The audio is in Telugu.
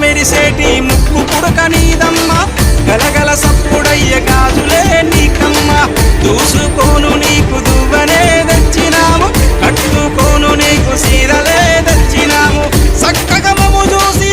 మెరిసేటి ముక్కు పుడక నీదమ్మ గలగల సప్పుడయ్య గాజులే నీకమ్మ దూసుకోను నీకు దువ్వనే తెచ్చినాము కట్టుకోను నీకు సీరలే తెచ్చినాము చక్కగా మము చూసి